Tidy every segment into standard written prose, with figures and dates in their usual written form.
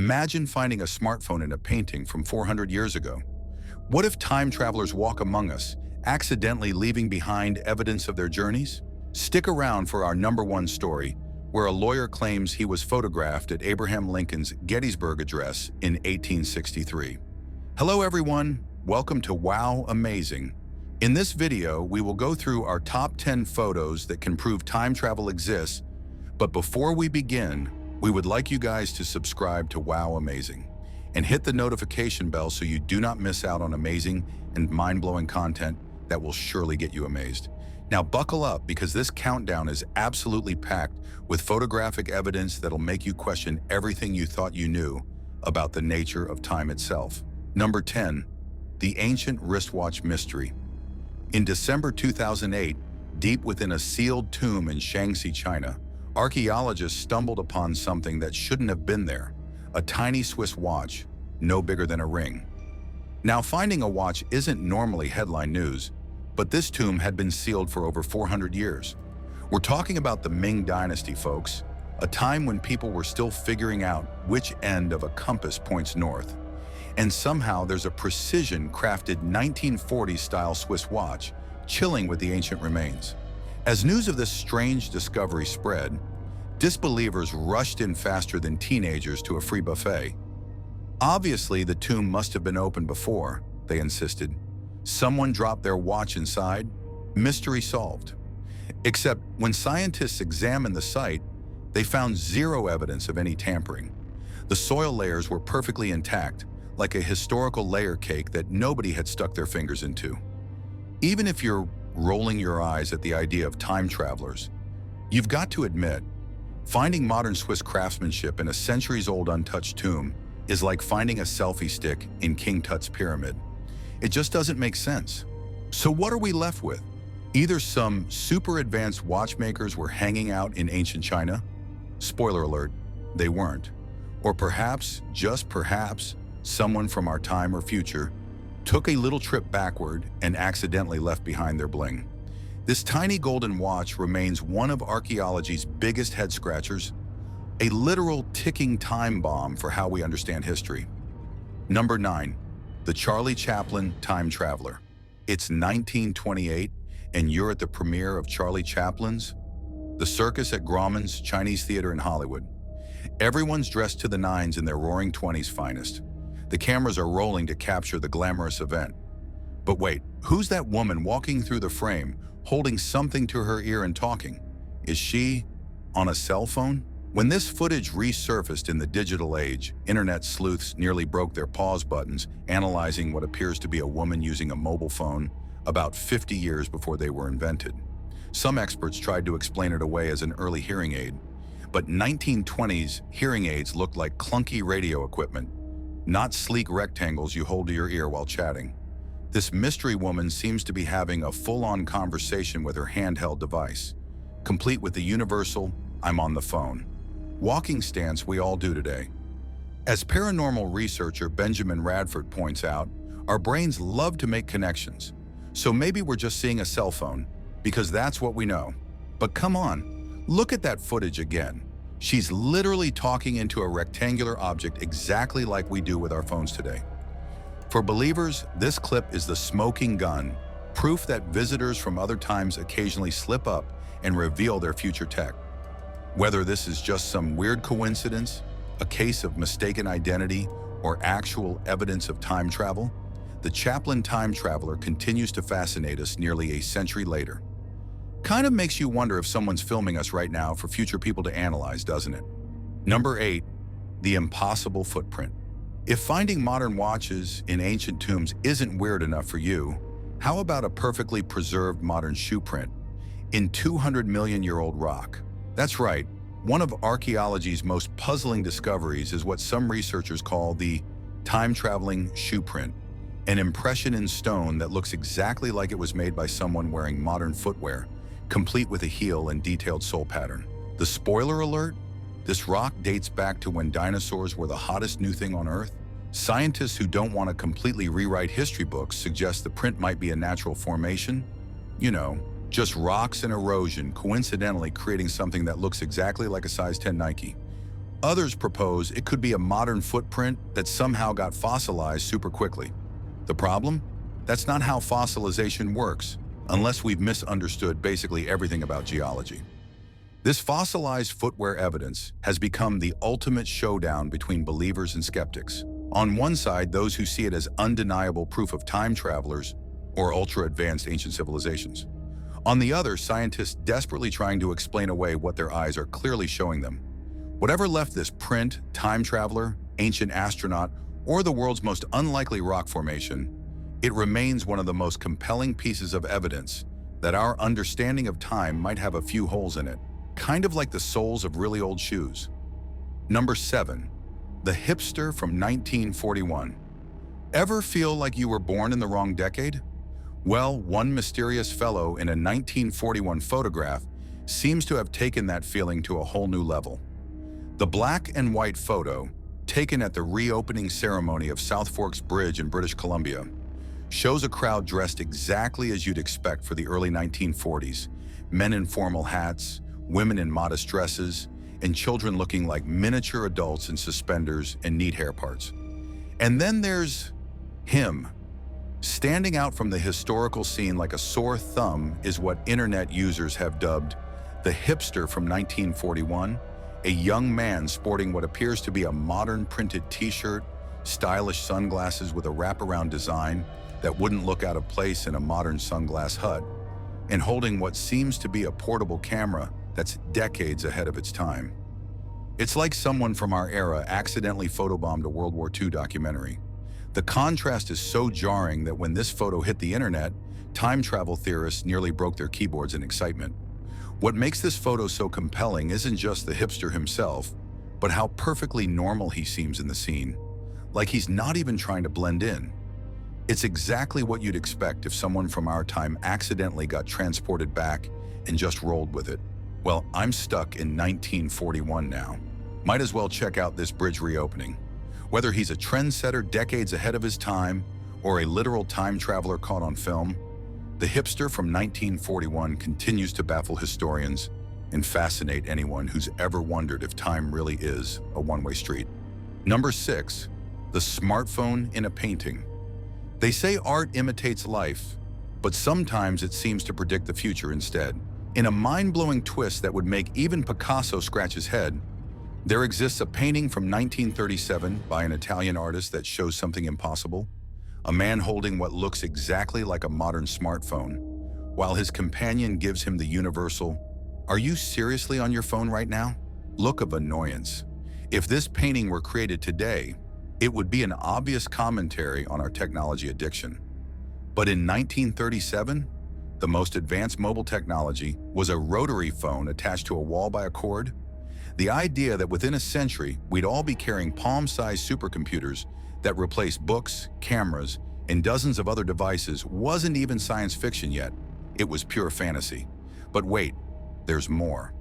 Imagine finding a smartphone in a painting from 400 years ago. What if time travelers walk among us, accidentally leaving behind evidence of their journeys? Stick around for our #1 story, where a lawyer claims he was photographed at Abraham Lincoln's Gettysburg Address in 1863. Hello everyone, welcome to Wow Amazing. In this video, we will go through our top 10 photos that can prove time travel exists, but before we begin, we would like you guys to subscribe to Wow Amazing and hit the notification bell so you do not miss out on amazing and mind-blowing content that will surely get you amazed. Now buckle up, because this countdown is absolutely packed with photographic evidence that'll make you question everything you thought you knew about the nature of time itself. Number 10, the Ancient Wristwatch Mystery. In December 2008, deep within a sealed tomb in Shaanxi, China, archaeologists stumbled upon something that shouldn't have been there, a tiny Swiss watch, no bigger than a ring. Now, finding a watch isn't normally headline news, but this tomb had been sealed for over 400 years. We're talking about the Ming Dynasty, folks, a time when people were still figuring out which end of a compass points north. And somehow there's a precision-crafted 1940s-style Swiss watch chilling with the ancient remains. As news of this strange discovery spread, disbelievers rushed in faster than teenagers to a free buffet. Obviously, the tomb must have been opened before, they insisted. Someone dropped their watch inside, mystery solved. Except when scientists examined the site, they found zero evidence of any tampering. The soil layers were perfectly intact, like a historical layer cake that nobody had stuck their fingers into. Even if you're rolling your eyes at the idea of time travelers, you've got to admit, finding modern Swiss craftsmanship in a centuries-old untouched tomb is like finding a selfie stick in King Tut's pyramid. It just doesn't make sense. So what are we left with? Either some super advanced watchmakers were hanging out in ancient China. Spoiler alert, they weren't. Or perhaps, just perhaps, someone from our time or future took a little trip backward and accidentally left behind their bling. This tiny golden watch remains one of archaeology's biggest head-scratchers, a literal ticking time bomb for how we understand history. Number 9, the Charlie Chaplin Time Traveler. It's 1928, and you're at the premiere of Charlie Chaplin's The Circus at Grauman's Chinese Theater in Hollywood. Everyone's dressed to the nines in their roaring 20s finest. The cameras are rolling to capture the glamorous event. But wait, who's that woman walking through the frame, holding something to her ear and talking? Is she on a cell phone? When this footage resurfaced in the digital age, internet sleuths nearly broke their pause buttons, analyzing what appears to be a woman using a mobile phone about 50 years before they were invented. Some experts tried to explain it away as an early hearing aid, but 1920s hearing aids looked like clunky radio equipment, not sleek rectangles you hold to your ear while chatting. This mystery woman seems to be having a full-on conversation with her handheld device, complete with the universal "I'm on the phone" walking stance we all do today. As paranormal researcher Benjamin Radford points out, our brains love to make connections. So maybe we're just seeing a cell phone, because that's what we know. But come on, look at that footage again. She's literally talking into a rectangular object exactly like we do with our phones today. For believers, this clip is the smoking gun, proof that visitors from other times occasionally slip up and reveal their future tech. Whether this is just some weird coincidence, a case of mistaken identity, or actual evidence of time travel, the Chaplin Time Traveler continues to fascinate us nearly a century later. Kind of makes you wonder if someone's filming us right now for future people to analyze, doesn't it? Number 8, the impossible footprint. If finding modern watches in ancient tombs isn't weird enough for you, how about a perfectly preserved modern shoe print in 200-million-year-old rock? That's right, one of archaeology's most puzzling discoveries is what some researchers call the time-traveling shoe print, an impression in stone that looks exactly like it was made by someone wearing modern footwear, complete with a heel and detailed sole pattern. The spoiler alert? This rock dates back to when dinosaurs were the hottest new thing on Earth. Scientists who don't want to completely rewrite history books suggest the print might be a natural formation. You know, just rocks and erosion coincidentally creating something that looks exactly like a size 10 Nike. Others propose it could be a modern footprint that somehow got fossilized super quickly. The problem? That's not how fossilization works, unless we've misunderstood basically everything about geology. This fossilized footwear evidence has become the ultimate showdown between believers and skeptics. On one side, those who see it as undeniable proof of time travelers or ultra-advanced ancient civilizations. On the other, scientists desperately trying to explain away what their eyes are clearly showing them. Whatever left this print, time traveler, ancient astronaut, or the world's most unlikely rock formation, it remains one of the most compelling pieces of evidence that our understanding of time might have a few holes in it, kind of like the soles of really old shoes. Number 7. The Hipster from 1941. Ever feel like you were born in the wrong decade? Well, one mysterious fellow in a 1941 photograph seems to have taken that feeling to a whole new level. The black and white photo, taken at the reopening ceremony of South Forks Bridge in British Columbia, shows a crowd dressed exactly as you'd expect for the early 1940s. Men in formal hats, women in modest dresses, and children looking like miniature adults in suspenders and neat hair parts. And then there's him. Standing out from the historical scene like a sore thumb is what internet users have dubbed the Hipster from 1941, a young man sporting what appears to be a modern printed t-shirt, stylish sunglasses with a wraparound design that wouldn't look out of place in a modern sunglass hut, and holding what seems to be a portable camera that's decades ahead of its time. It's like someone from our era accidentally photobombed a World War II documentary. The contrast is so jarring that when this photo hit the internet, time travel theorists nearly broke their keyboards in excitement. What makes this photo so compelling isn't just the hipster himself, but how perfectly normal he seems in the scene, like he's not even trying to blend in. It's exactly what you'd expect if someone from our time accidentally got transported back and just rolled with it. Well, I'm stuck in 1941 now. Might as well check out this bridge reopening. Whether he's a trendsetter decades ahead of his time or a literal time traveler caught on film, the Hipster from 1941 continues to baffle historians and fascinate anyone who's ever wondered if time really is a one-way street. Number 6. The smartphone in a painting. They say art imitates life, but sometimes it seems to predict the future instead. In a mind-blowing twist that would make even Picasso scratch his head, there exists a painting from 1937 by an Italian artist that shows something impossible. A man holding what looks exactly like a modern smartphone, while his companion gives him the universal, "Are you seriously on your phone right now?" look of annoyance. If this painting were created today, it would be an obvious commentary on our technology addiction. But in 1937, the most advanced mobile technology was a rotary phone attached to a wall by a cord. The idea that within a century, we'd all be carrying palm-sized supercomputers that replace books, cameras, and dozens of other devices wasn't even science fiction yet. It was pure fantasy. But wait, there's more.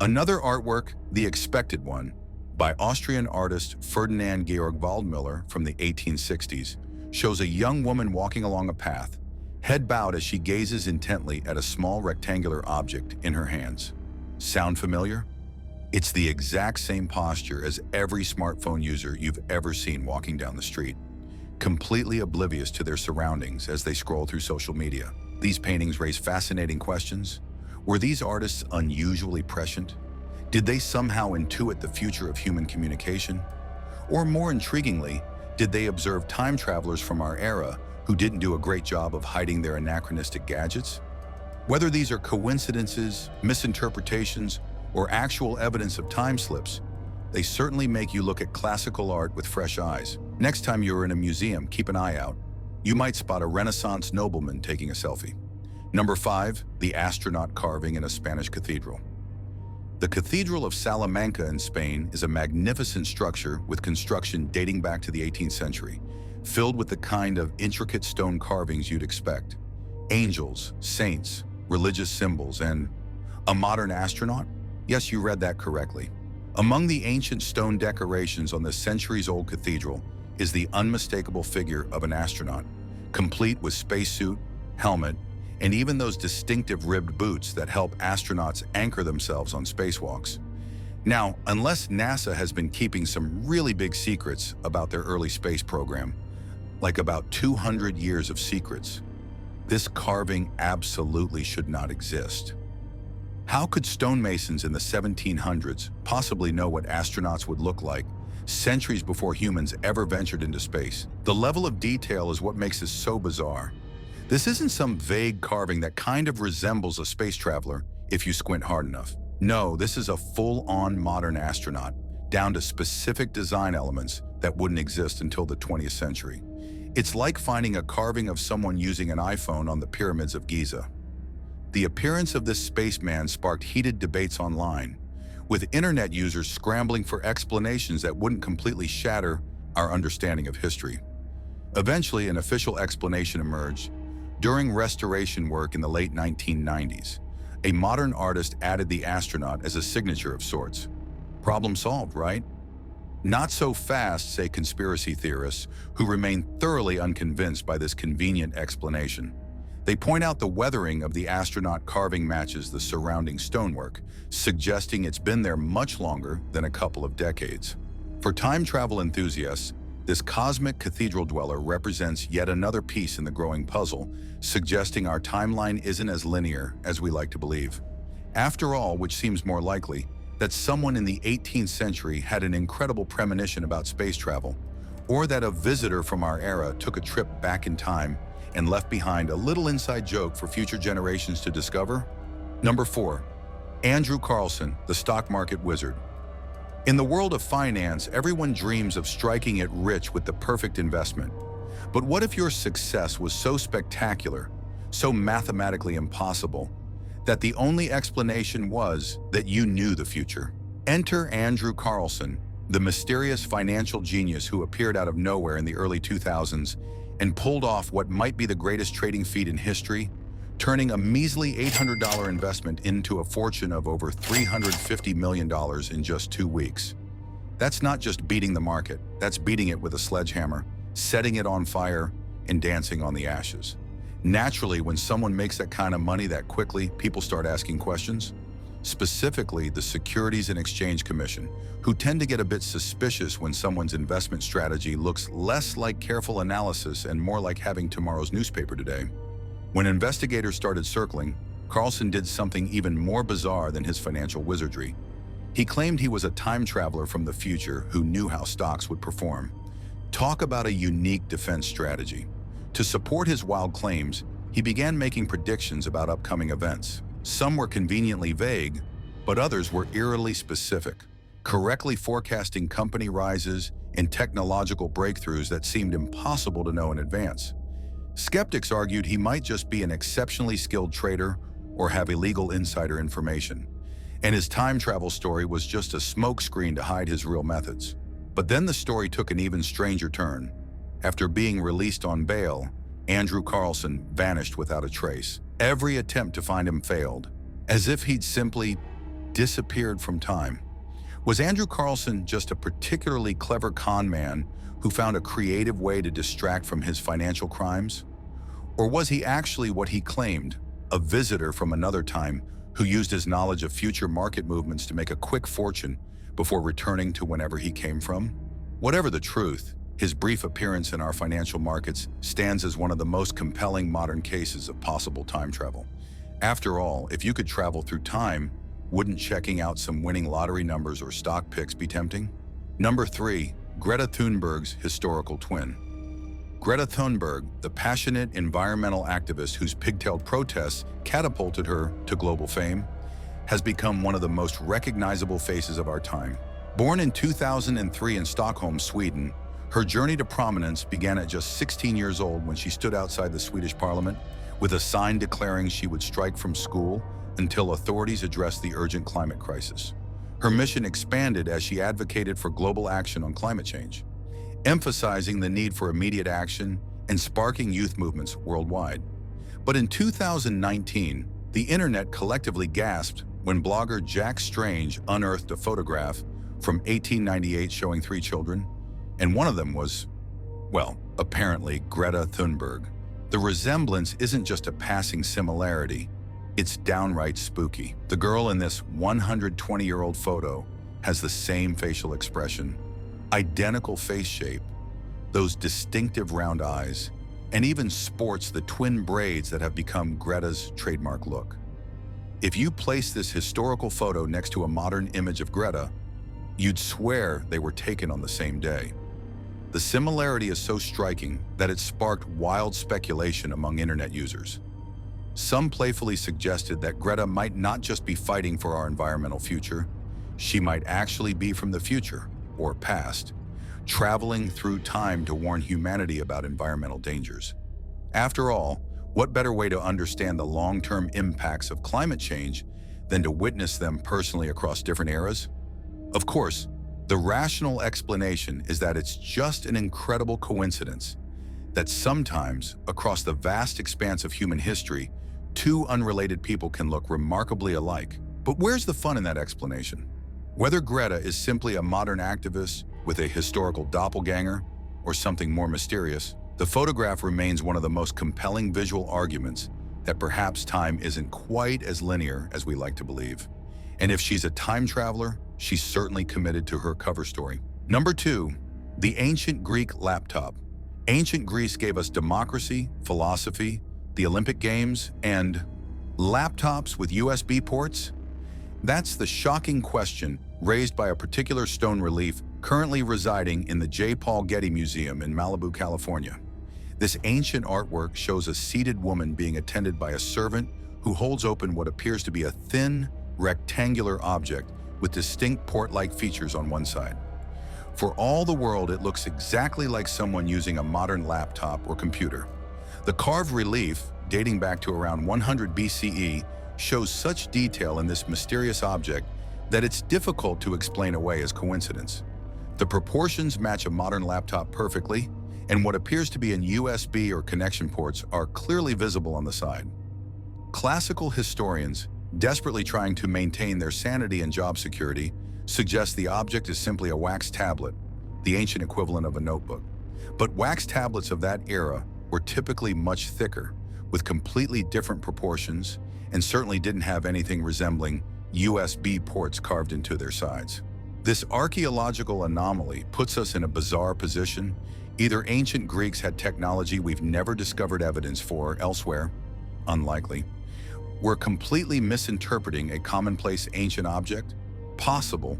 Another artwork, the expected one, by Austrian artist Ferdinand Georg Waldmüller from the 1860s, shows a young woman walking along a path, head bowed as she gazes intently at a small rectangular object in her hands. Sound familiar? It's the exact same posture as every smartphone user you've ever seen walking down the street, completely oblivious to their surroundings as they scroll through social media. These paintings raise fascinating questions. Were these artists unusually prescient? Did they somehow intuit the future of human communication? Or more intriguingly, did they observe time travelers from our era who didn't do a great job of hiding their anachronistic gadgets? Whether these are coincidences, misinterpretations, or actual evidence of time slips, they certainly make you look at classical art with fresh eyes. Next time you're in a museum, keep an eye out. You might spot a Renaissance nobleman taking a selfie. Number 5, the astronaut carving in a Spanish cathedral. The Cathedral of Salamanca in Spain is a magnificent structure with construction dating back to the 18th century, filled with the kind of intricate stone carvings you'd expect. Angels, saints, religious symbols, and a modern astronaut? Yes, you read that correctly. Among the ancient stone decorations on the centuries-old cathedral is the unmistakable figure of an astronaut, complete with spacesuit, helmet, and even those distinctive ribbed boots that help astronauts anchor themselves on spacewalks. Now, unless NASA has been keeping some really big secrets about their early space program, like about 200 years of secrets, this carving absolutely should not exist. How could stonemasons in the 1700s possibly know what astronauts would look like centuries before humans ever ventured into space? The level of detail is what makes this so bizarre. This isn't some vague carving that kind of resembles a space traveler if you squint hard enough. No, this is a full-on modern astronaut, down to specific design elements that wouldn't exist until the 20th century. It's like finding a carving of someone using an iPhone on the pyramids of Giza. The appearance of this spaceman sparked heated debates online, with internet users scrambling for explanations that wouldn't completely shatter our understanding of history. Eventually, an official explanation emerged. During restoration work in the late 1990s, a modern artist added the astronaut as a signature of sorts. Problem solved, right? Not so fast, say conspiracy theorists, who remain thoroughly unconvinced by this convenient explanation. They point out the weathering of the astronaut carving matches the surrounding stonework, suggesting it's been there much longer than a couple of decades. For time travel enthusiasts, this cosmic cathedral dweller represents yet another piece in the growing puzzle, suggesting our timeline isn't as linear as we like to believe. After all, which seems more likely, that someone in the 18th century had an incredible premonition about space travel, or that a visitor from our era took a trip back in time and left behind a little inside joke for future generations to discover? Number 4. Andrew Carlson, the stock market wizard. In the world of finance, everyone dreams of striking it rich with the perfect investment. But what if your success was so spectacular, so mathematically impossible, that the only explanation was that you knew the future? Enter Andrew Carlson, the mysterious financial genius who appeared out of nowhere in the early 2000s and pulled off what might be the greatest trading feat in history, turning a measly $800 investment into a fortune of over $350 million in just 2 weeks. That's not just beating the market, that's beating it with a sledgehammer, setting it on fire, and dancing on the ashes. Naturally, when someone makes that kind of money that quickly, people start asking questions. Specifically, the Securities and Exchange Commission, who tend to get a bit suspicious when someone's investment strategy looks less like careful analysis and more like having tomorrow's newspaper today. When investigators started circling, Carlson did something even more bizarre than his financial wizardry. He claimed he was a time traveler from the future who knew how stocks would perform. Talk about a unique defense strategy. To support his wild claims, he began making predictions about upcoming events. Some were conveniently vague, but others were eerily specific, correctly forecasting company rises and technological breakthroughs that seemed impossible to know in advance. Skeptics argued he might just be an exceptionally skilled trader or have illegal insider information, and his time travel story was just a smokescreen to hide his real methods. But then the story took an even stranger turn. After being released on bail, Andrew Carlson vanished without a trace. Every attempt to find him failed, as if he'd simply disappeared from time. Was Andrew Carlson just a particularly clever con man who found a creative way to distract from his financial crimes? Or was he actually what he claimed, a visitor from another time who used his knowledge of future market movements to make a quick fortune before returning to whenever he came from? Whatever the truth, his brief appearance in our financial markets stands as one of the most compelling modern cases of possible time travel. After all, if you could travel through time, wouldn't checking out some winning lottery numbers or stock picks be tempting? Number 3. Greta Thunberg's historical twin. Greta Thunberg, the passionate environmental activist whose pigtailed protests catapulted her to global fame, has become one of the most recognizable faces of our time. Born in 2003 in Stockholm, Sweden, her journey to prominence began at just 16 years old when she stood outside the Swedish parliament with a sign declaring she would strike from school until authorities addressed the urgent climate crisis. Her mission expanded as she advocated for global action on climate change, emphasizing the need for immediate action and sparking youth movements worldwide. But in 2019, the internet collectively gasped when blogger Jack Strange unearthed a photograph from 1898 showing 3 children, and one of them was, well, apparently Greta Thunberg. The resemblance isn't just a passing similarity, it's downright spooky. The girl in this 120-year-old photo has the same facial expression, identical face shape, those distinctive round eyes, and even sports the twin braids that have become Greta's trademark look. If you place this historical photo next to a modern image of Greta, you'd swear they were taken on the same day. The similarity is so striking that it sparked wild speculation among internet users. Some playfully suggested that Greta might not just be fighting for our environmental future, she might actually be from the future, or past, traveling through time to warn humanity about environmental dangers. After all, what better way to understand the long-term impacts of climate change than to witness them personally across different eras? Of course, the rational explanation is that it's just an incredible coincidence that sometimes, across the vast expanse of human history, two unrelated people can look remarkably alike. But where's the fun in that explanation? Whether Greta is simply a modern activist with a historical doppelganger or something more mysterious, the photograph remains one of the most compelling visual arguments that perhaps time isn't quite as linear as we like to believe. And if she's a time traveler, she's certainly committed to her cover story. Number 2, the ancient Greek laptop. Ancient Greece gave us democracy, philosophy, the Olympic Games, and laptops with USB ports? That's the shocking question raised by a particular stone relief currently residing in the J. Paul Getty Museum in Malibu, California. This ancient artwork shows a seated woman being attended by a servant who holds open what appears to be a thin, rectangular object with distinct port-like features on one side. For all the world, it looks exactly like someone using a modern laptop or computer. The carved relief, dating back to around 100 BCE, shows such detail in this mysterious object that it's difficult to explain away as coincidence. The proportions match a modern laptop perfectly, and what appears to be in USB or connection ports are clearly visible on the side. Classical historians, desperately trying to maintain their sanity and job security, suggest the object is simply a wax tablet, the ancient equivalent of a notebook. But wax tablets of that era were typically much thicker, with completely different proportions, and certainly didn't have anything resembling USB ports carved into their sides. This archaeological anomaly puts us in a bizarre position. Either ancient Greeks had technology we've never discovered evidence for elsewhere, unlikely. We're completely misinterpreting a commonplace ancient object, possible,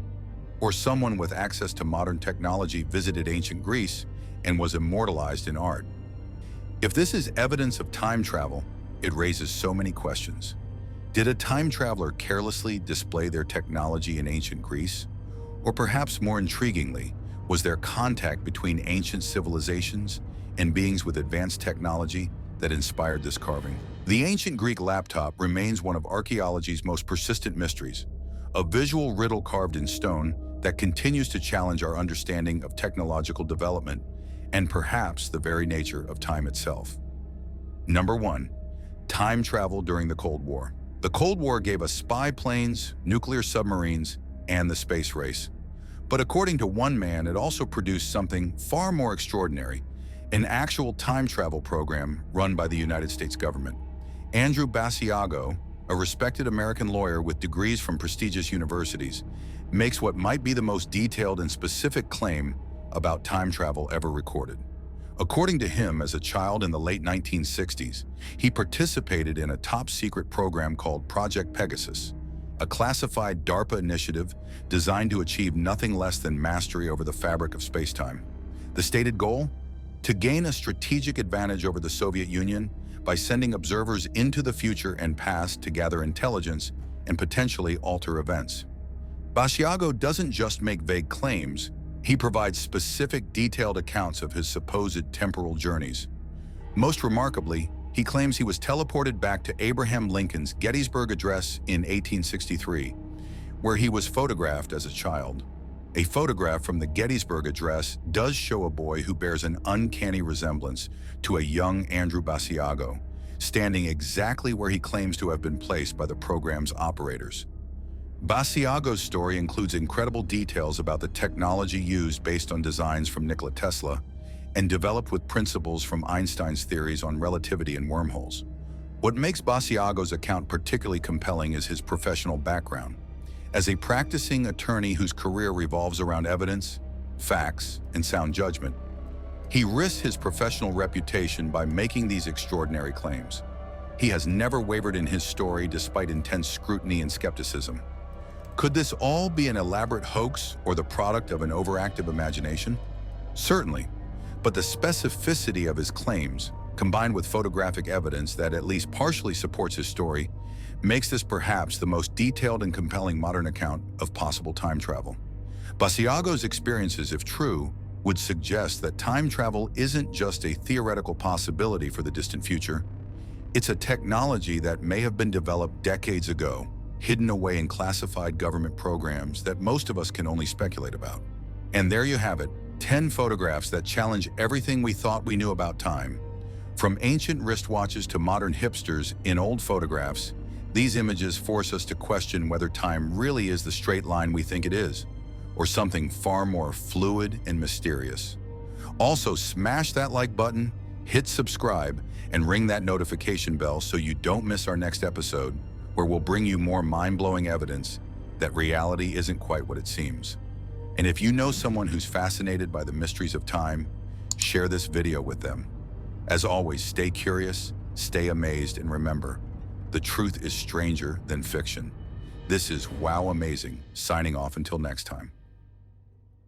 or someone with access to modern technology visited ancient Greece and was immortalized in art. If this is evidence of time travel, it raises so many questions. Did a time traveler carelessly display their technology in ancient Greece? Or perhaps more intriguingly, was there contact between ancient civilizations and beings with advanced technology that inspired this carving? The ancient Greek laptop remains one of archaeology's most persistent mysteries, a visual riddle carved in stone that continues to challenge our understanding of technological development and perhaps the very nature of time itself. Number 1, time travel during the Cold War. The Cold War gave us spy planes, nuclear submarines, and the space race. But according to one man, it also produced something far more extraordinary, an actual time travel program run by the United States government. Andrew Basiago, a respected American lawyer with degrees from prestigious universities, makes what might be the most detailed and specific claim about time travel ever recorded. According to him, as a child in the late 1960s, he participated in a top-secret program called Project Pegasus, a classified DARPA initiative designed to achieve nothing less than mastery over the fabric of space-time. The stated goal? To gain a strategic advantage over the Soviet Union by sending observers into the future and past to gather intelligence and potentially alter events. Basiago doesn't just make vague claims, he provides specific, detailed accounts of his supposed temporal journeys. Most remarkably, he claims he was teleported back to Abraham Lincoln's Gettysburg Address in 1863, where he was photographed as a child. A photograph from the Gettysburg Address does show a boy who bears an uncanny resemblance to a young Andrew Basiago, standing exactly where he claims to have been placed by the program's operators. Basiago's story includes incredible details about the technology used based on designs from Nikola Tesla and developed with principles from Einstein's theories on relativity and wormholes. What makes Basiago's account particularly compelling is his professional background. As a practicing attorney whose career revolves around evidence, facts, and sound judgment, he risks his professional reputation by making these extraordinary claims. He has never wavered in his story despite intense scrutiny and skepticism. Could this all be an elaborate hoax or the product of an overactive imagination? Certainly, but the specificity of his claims, combined with photographic evidence that at least partially supports his story, makes this perhaps the most detailed and compelling modern account of possible time travel. Basiago's experiences, if true, would suggest that time travel isn't just a theoretical possibility for the distant future. It's a technology that may have been developed decades ago, hidden away in classified government programs that most of us can only speculate about. And there you have it, 10 photographs that challenge everything we thought we knew about time. From ancient wristwatches to modern hipsters in old photographs, these images force us to question whether time really is the straight line we think it is, or something far more fluid and mysterious. Also, smash that like button, hit subscribe, and ring that notification bell so you don't miss our next episode, where we'll bring you more mind-blowing evidence that reality isn't quite what it seems. And if you know someone who's fascinated by the mysteries of time, share this video with them. As always, stay curious, stay amazed, and remember, the truth is stranger than fiction. This is Wow Amazing, signing off until next time.